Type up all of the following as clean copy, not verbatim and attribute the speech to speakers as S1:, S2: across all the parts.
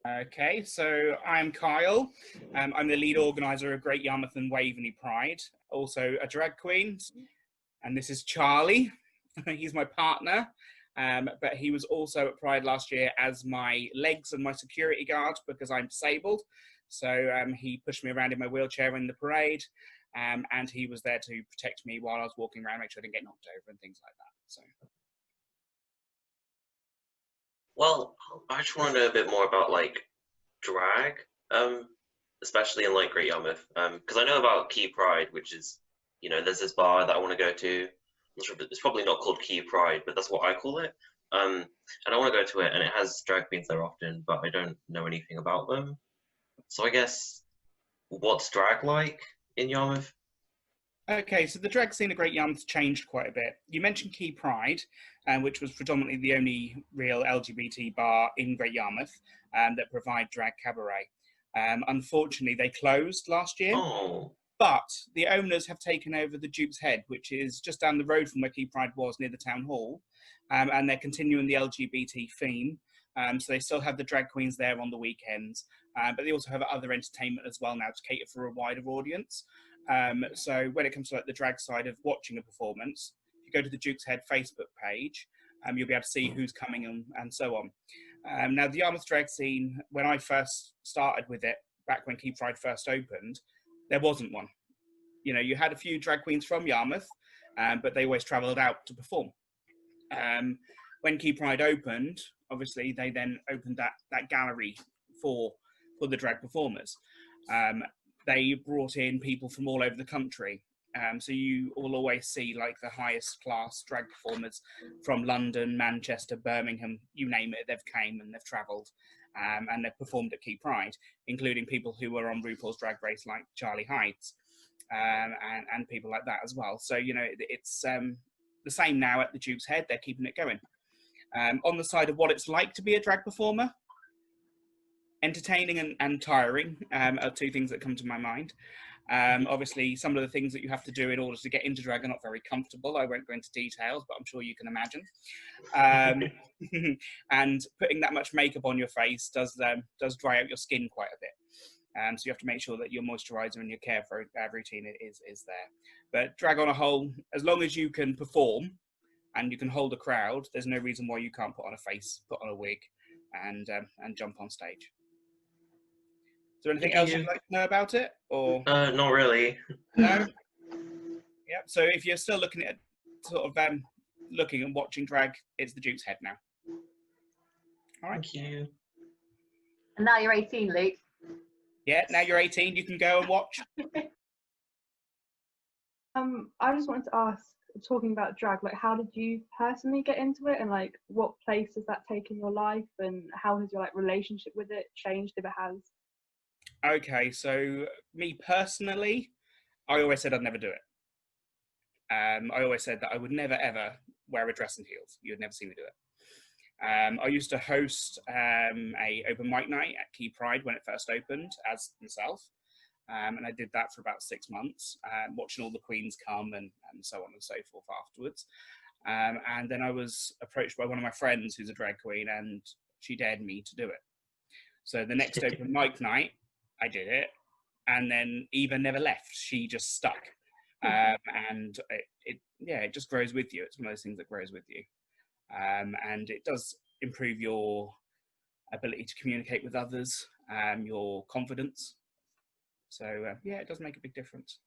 S1: Okay, so I'm Kyle. I'm the lead organizer of Great Yarmouth and Waveney Pride, also a drag queen. And this is Charlie. He's my partner, but he was also at Pride last year as my legs and my security guard because I'm disabled. So he pushed me around in my wheelchair in the parade, and he was there to protect me while I was walking around, make sure I didn't get knocked over and things like that. So.
S2: Well, I just want to know a bit more about like drag, especially in like Great Yarmouth, because I know about Key Pride, which is, there's this bar that I want to go to. I'm not sure, it's probably not called Key Pride, but that's what I call it. And I want to go to it, and it has drag queens there often, but I don't know anything about them. So I guess, what's drag like in Yarmouth?
S1: Okay, so the drag scene of Great Yarmouth changed quite a bit. You mentioned Key Pride, which was predominantly the only real LGBT bar in Great Yarmouth that provide drag cabaret. Unfortunately, they closed last year,
S2: Oh,
S1: but the owners have taken over the Duke's Head, which is just down the road from where Key Pride was, near the town hall, and they're continuing the LGBT theme. So they still have the drag queens there on the weekends, but they also have other entertainment as well now to cater for a wider audience. So when it comes to like the drag side of watching a performance, if you go to the Duke's Head Facebook page, you'll be able to see who's coming and so on. Now the Yarmouth drag scene, when I first started with it, back when Key Pride first opened, there wasn't one. You had a few drag queens from Yarmouth, but they always travelled out to perform. When Key Pride opened, obviously they then opened that gallery for the drag performers. They brought in people from all over the country. So you will always see like the highest class drag performers from London, Manchester, Birmingham, you name it, they've came and they've travelled and they've performed at Key Pride, including people who were on RuPaul's Drag Race like Charlie Hides and people like that as well. So, it's the same now at the Duke's Head, they're keeping it going. On the side of what it's like to be a drag performer, entertaining and tiring are two things that come to my mind. Obviously, some of the things that you have to do in order to get into drag are not very comfortable. I won't go into details, but I'm sure you can imagine. And putting that much makeup on your face does dry out your skin quite a bit. So you have to make sure that your moisturizer and your care for routine is there. But drag on a whole, as long as you can perform and you can hold a crowd, there's no reason why you can't put on a face, put on a wig, and jump on stage. Is there anything else you'd like to know about it, or?
S2: Not really.
S1: No. Yeah. So if you're still looking at sort of looking and watching drag, it's the Duke's Head now. All right.
S2: Thank you.
S3: And now you're 18, Luke.
S1: Yeah. Now you're 18. You can go and watch.
S4: I just wanted to ask, talking about drag, like how did you personally get into it, and like what place does that take in your life, and how has your like relationship with it changed if it has?
S1: Okay, so me personally, I always said I'd never do it. I always said that I would never ever wear a dress and heels. You would never see me do it. I used to host a open mic night at Key Pride when it first opened as myself. And I did that for about 6 months, watching all the queens come and so on and so forth afterwards. And then I was approached by one of my friends who's a drag queen, and she dared me to do it. So the next open mic night, I did it, and then Eva never left. She just stuck. And it just grows with you. It's one of those things that grows with you. And it does improve your ability to communicate with others, your confidence. So, it does make a big difference.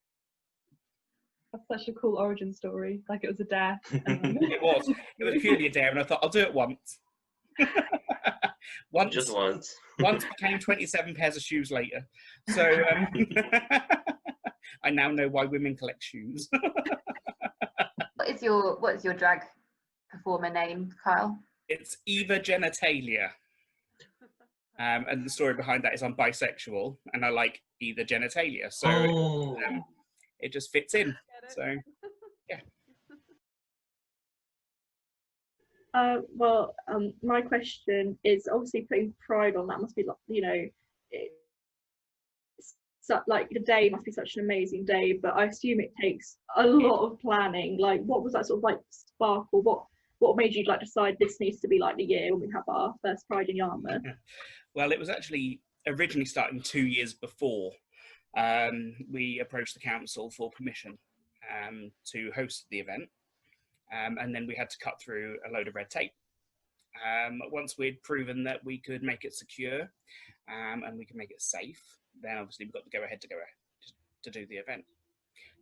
S4: That's such a cool origin story. Like it was a dare.
S1: It was purely a dare, and I thought, I'll do it once.
S2: Just once.
S1: Once became 27 pairs of shoes later. So I now know why women collect shoes.
S3: What is your drag performer name, Kyle?
S1: It's Eva Genitalia. And the story behind that is I'm bisexual and I like either genitalia. So it just fits in. So, yeah.
S5: My question is, obviously putting Pride on, that must be like, like the day must be such an amazing day, but I assume it takes a lot of planning. Like, what was that sort of like spark, or what what made you like decide this needs to be like the year when we have our first Pride in Yarmouth?
S1: Well, it was actually originally starting 2 years before. We approached the council for permission to host the event, and then we had to cut through a load of red tape. Once we'd proven that we could make it secure and we could make it safe, then obviously we got to go ahead to do the event.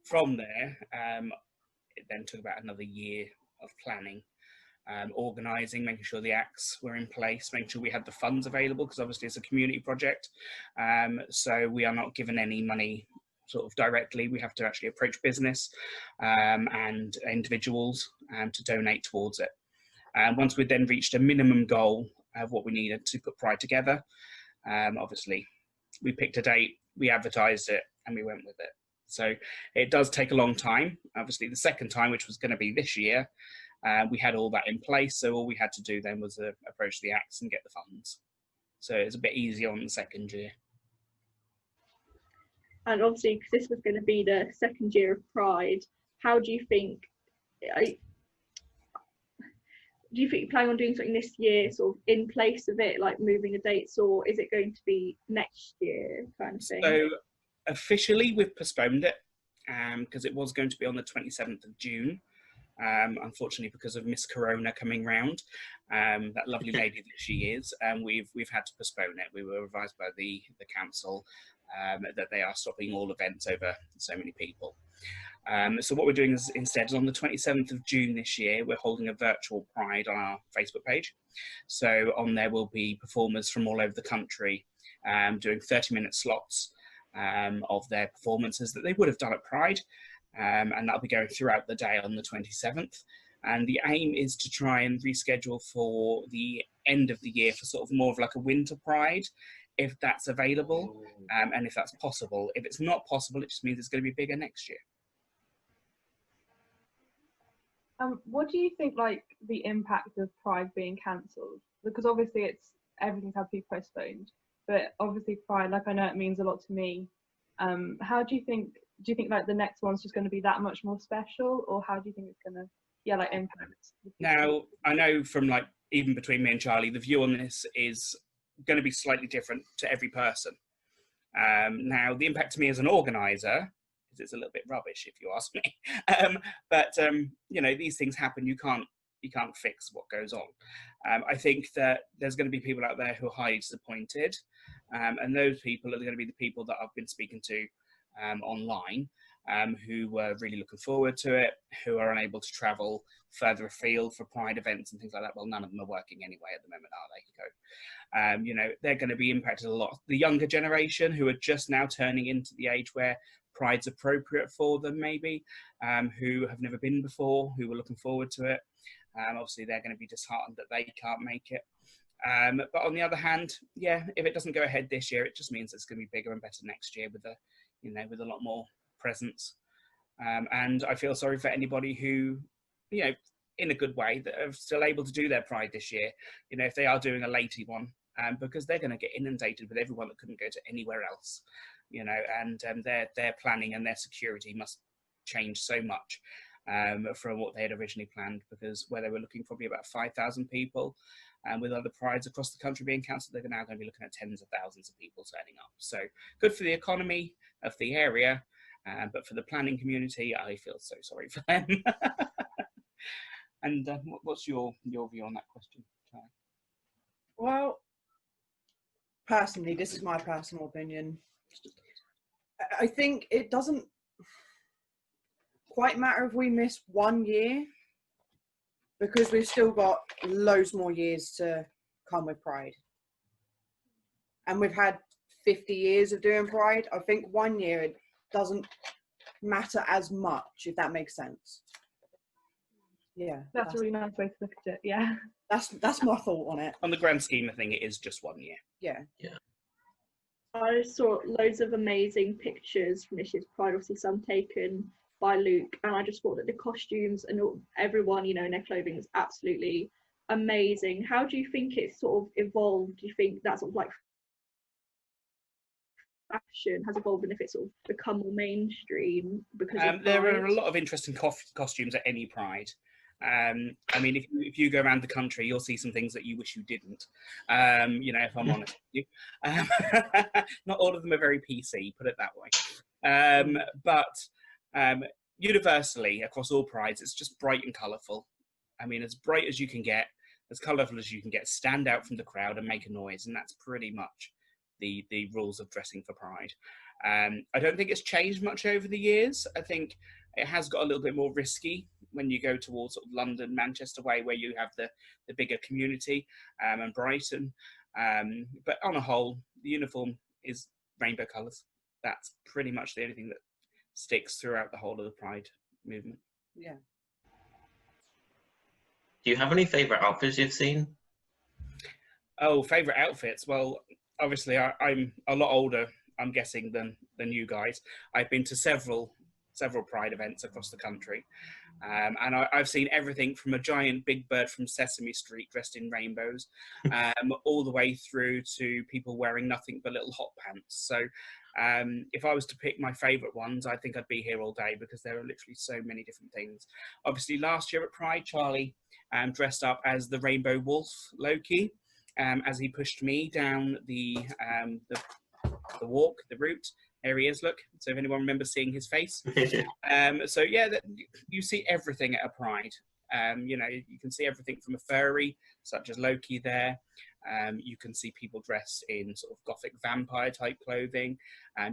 S1: From there, it then took about another year of planning, organising, making sure the acts were in place, making sure we had the funds available, because obviously it's a community project, so we are not given any money sort of directly. We have to actually approach business and individuals to donate towards it. And once we then reached a minimum goal of what we needed to put Pride together, obviously we picked a date, we advertised it, and we went with it. So it does take a long time. Obviously the second time, which was going to be this year, we had all that in place, so all we had to do then was approach the acts and get the funds. So it's a bit easier on the second year.
S5: And obviously, because this was going to be the second year of Pride, how do you think? Do you think you plan on doing something this year, sort of in place of it, like moving the dates, or is it going to be next year kind of thing?
S1: So officially, we've postponed it because it was going to be on the 27th of June. Unfortunately, because of Miss Corona coming round, that lovely lady that she is, we've had to postpone it. We were advised by the council that they are stopping all events over so many people. So what we're doing is instead, on the 27th of June this year, we're holding a virtual Pride on our Facebook page. So on there will be performers from all over the country doing 30-minute slots of their performances that they would have done at Pride. And that'll be going throughout the day on the 27th. And the aim is to try and reschedule for the end of the year for sort of more of like a winter Pride, if that's available, and if that's possible. If it's not possible, it just means it's going to be bigger next year.
S4: What do you think, like, the impact of Pride being cancelled? Because obviously everything's had to be postponed, but obviously Pride, like, I know it means a lot to me. How do you think like the next one's just going to be that much more special, or how do you think it's going to, like, impact?
S1: Now, I know from, like, even between me and Charlie, the view on this is going to be slightly different to every person. Now, the impact to me as an organiser, because it's a little bit rubbish if you ask me, but you know, these things happen. You can't fix what goes on. I think that there's going to be people out there who are highly disappointed, and those people are going to be the people that I've been speaking to online, who were really looking forward to it, who are unable to travel further afield for Pride events and things like that. Well, none of them are working anyway at the moment, are they? So, you know, they're going to be impacted a lot. The younger generation, who are just now turning into the age where Pride's appropriate for them, maybe, who have never been before, who were looking forward to it. Obviously, they're going to be disheartened that they can't make it. But on the other hand, yeah, if it doesn't go ahead this year, it just means it's going to be bigger and better next year with with a lot more presence. And I feel sorry for anybody who, you know, in a good way, that are still able to do their Pride this year. You know, if they are doing a latey one, because they're going to get inundated with everyone that couldn't go to anywhere else. You know, and their planning and their security must change so much from what they had originally planned, because where they were looking probably about 5,000 people, and with other Prides across the country being cancelled, they're now going to be looking at tens of thousands of people turning up. So good for the economy of the area, but for the planning community, I feel so sorry for them. And what's your view on that question, Charlie?
S6: Well, personally, this is my personal opinion. I think it doesn't quite matter if we miss 1 year, because we've still got loads more years to come with Pride. And we've had 50 years of doing Pride. I think 1 year, it doesn't matter as much, if that makes sense. Yeah.
S4: That's a really nice way to look at it, yeah.
S6: That's my thought on it.
S1: On the grand scheme of things, it is just 1 year.
S6: Yeah.
S2: Yeah.
S5: I saw loads of amazing pictures from this year's Pride, obviously some taken by Luke, and I just thought that the costumes and everyone, you know, in their clothing was absolutely amazing. How do you think it's sort of evolved? Do you think that sort of like fashion has evolved, and if it's sort of become more mainstream because of
S1: there
S5: Pride?
S1: are a lot of interesting costumes at any Pride. I mean, if you go around the country, you'll see some things that you wish you didn't. You know, if I'm honest with you, not all of them are very PC, put it that way. But universally across all prides, it's just bright and colourful. I mean, as bright as you can get, as colourful as you can get, stand out from the crowd and make a noise, and that's pretty much the rules of dressing for Pride. I don't think it's changed much over the years. I think it has got a little bit more risky when you go towards sort of London, Manchester way, where you have the bigger community, and Brighton. But on a whole, the uniform is rainbow colours. That's pretty much the only thing that sticks throughout the whole of the Pride movement.
S6: Yeah.
S2: Do you have any favourite outfits you've seen?
S1: Oh, favourite outfits? Well, obviously I'm a lot older, I'm guessing, than you guys. I've been to several Pride events across the country, and I've seen everything from a giant big bird from Sesame Street dressed in rainbows, all the way through to people wearing nothing but little hot pants. So if I was to pick my favourite ones, I think I'd be here all day, because there are literally so many different things. Obviously, last year at Pride, Charlie dressed up as the Rainbow Wolf, Loki, as he pushed me down the walk, the route. There he is, look. So if anyone remembers seeing his face. So yeah, you see everything at a Pride. You know, you can see everything from a furry, such as Loki there. You can see people dressed in sort of gothic vampire type clothing.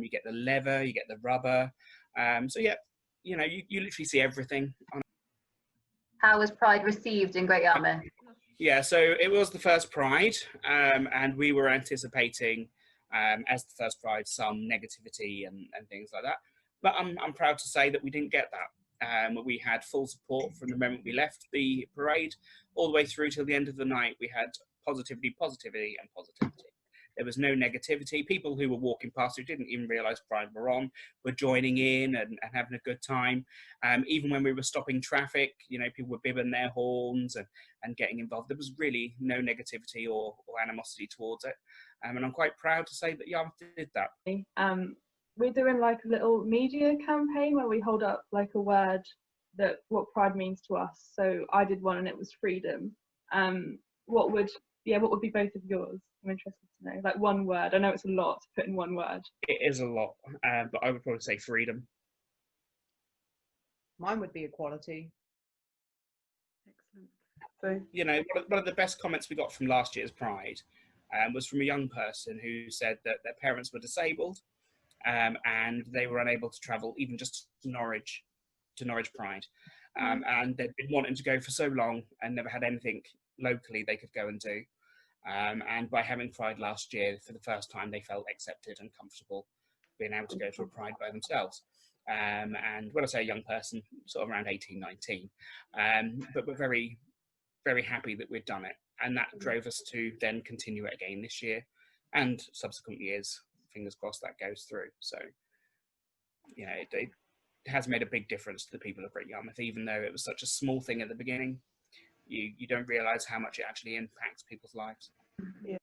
S1: You get the leather, you get the rubber. So yeah, you know, you literally see everything.
S3: How was Pride received in Great Yarmouth?
S1: Yeah, so it was the first Pride, and we were anticipating, as the first Pride, some negativity and things like that. But I'm proud to say that we didn't get that. We had full support from the moment we left the parade all the way through till the end of the night. We had positivity, and positivity. There was no negativity. People who were walking past who didn't even realise Pride were on were joining in and having a good time. Even when we were stopping traffic, you know, people were bibbing their horns and getting involved. There was really no negativity or animosity towards it. And I'm quite proud to say that Yarmouth did that.
S4: We're doing like a little media campaign where we hold up like a word that what Pride means to us. So I did one and it was freedom. What would be both of yours? I'm interested to know. Like one word. I know it's a lot to put in one word.
S1: It is a lot, but I would probably say freedom.
S6: Mine would be equality.
S4: Excellent. So,
S1: you know, one of the best comments we got from last year's Pride was from a young person who said that their parents were disabled, and they were unable to travel even just to Norwich Pride. And they'd been wanting to go for so long and never had anything locally they could go and do. And by having Pride last year, for the first time, they felt accepted and comfortable being able to go to a Pride by themselves. And when I say a young person, sort of around 18, 19, but we're very, very happy that we'd done it. And that drove us to then continue it again this year and subsequent years. Fingers crossed that goes through. So, you know, it has made a big difference to the people of Great Yarmouth, even though it was such a small thing at the beginning. You don't realise how much it actually impacts people's lives.
S4: yeah.